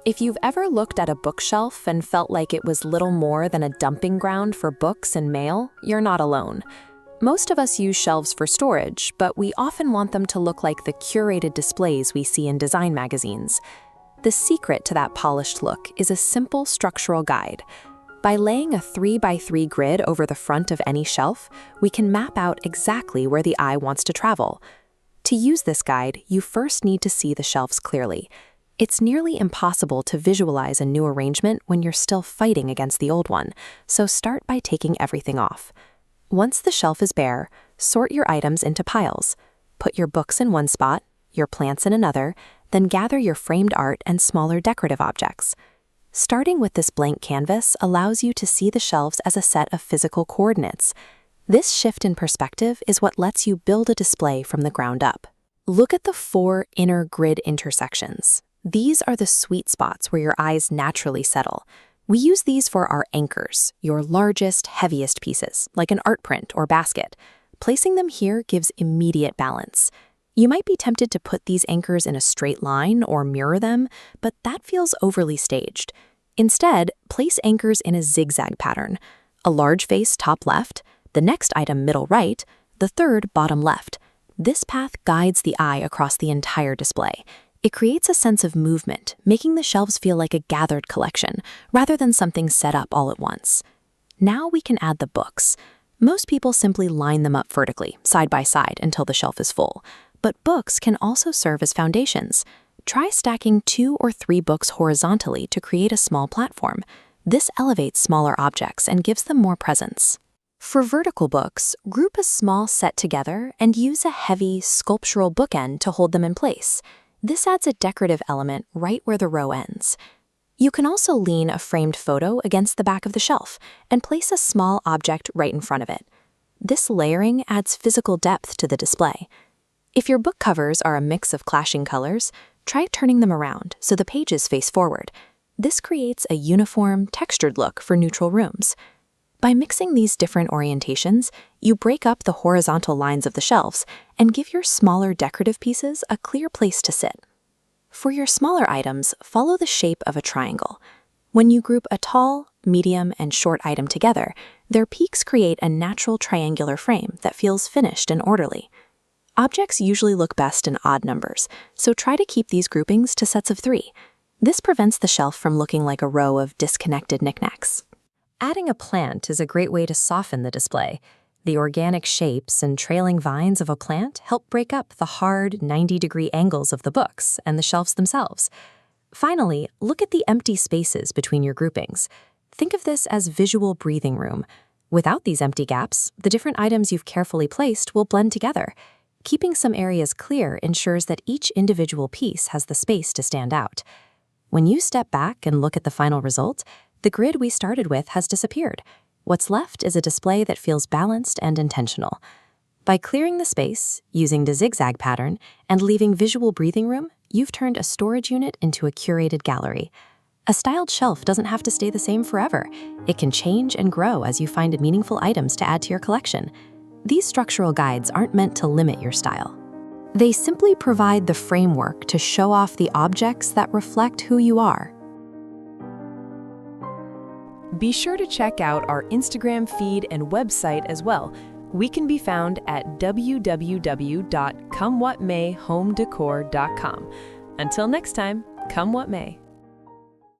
If you've ever looked at a bookshelf and felt like it was little more than a dumping ground for books and mail, you're not alone. Most of us use shelves for storage, but we often want them to look like the curated displays we see in design magazines. The secret to that polished look is a simple structural guide. By laying a 3x3 grid over the front of any shelf, we can map out exactly where the eye wants to travel. To use this guide, you first need to see the shelves clearly. It's nearly impossible to visualize a new arrangement when you're still fighting against the old one, so start by taking everything off. Once the shelf is bare, sort your items into piles. Put your books in one spot, your plants in another, then gather your framed art and smaller decorative objects. Starting with this blank canvas allows you to see the shelves as a set of physical coordinates. This shift in perspective is what lets you build a display from the ground up. Look at the 4 inner grid intersections. These are the sweet spots where your eyes naturally settle. We use these for our anchors, your largest, heaviest pieces, like an art print or basket. Placing them here gives immediate balance. You might be tempted to put these anchors in a straight line or mirror them, but that feels overly staged. Instead, place anchors in a zigzag pattern. A large vase top left, the next item middle right, the third bottom left. This path guides the eye across the entire display. It creates a sense of movement, making the shelves feel like a gathered collection, rather than something set up all at once. Now we can add the books. Most people simply line them up vertically, side by side, until the shelf is full. But books can also serve as foundations. Try stacking 2 or 3 books horizontally to create a small platform. This elevates smaller objects and gives them more presence. For vertical books, group a small set together and use a heavy, sculptural bookend to hold them in place. This adds a decorative element right where the row ends. You can also lean a framed photo against the back of the shelf and place a small object right in front of it. This layering adds physical depth to the display. If your book covers are a mix of clashing colors, try turning them around so the pages face forward. This creates a uniform, textured look for neutral rooms. By mixing these different orientations, you break up the horizontal lines of the shelves and give your smaller decorative pieces a clear place to sit. For your smaller items, follow the shape of a triangle. When you group a tall, medium, and short item together, their peaks create a natural triangular frame that feels finished and orderly. Objects usually look best in odd numbers, so try to keep these groupings to sets of 3. This prevents the shelf from looking like a row of disconnected knickknacks. Adding a plant is a great way to soften the display. The organic shapes and trailing vines of a plant help break up the hard 90-degree angles of the books and the shelves themselves. Finally, look at the empty spaces between your groupings. Think of this as visual breathing room. Without these empty gaps, the different items you've carefully placed will blend together. Keeping some areas clear ensures that each individual piece has the space to stand out. When you step back and look at the final result, the grid we started with has disappeared. What's left is a display that feels balanced and intentional. By clearing the space, using the zigzag pattern, and leaving visual breathing room, you've turned a storage unit into a curated gallery. A styled shelf doesn't have to stay the same forever. It can change and grow as you find meaningful items to add to your collection. These structural guides aren't meant to limit your style. They simply provide the framework to show off the objects that reflect who you are. Be sure to check out our Instagram feed and website as well. We can be found at www.comewhatmayhomedecor.com. Until next time, come what may.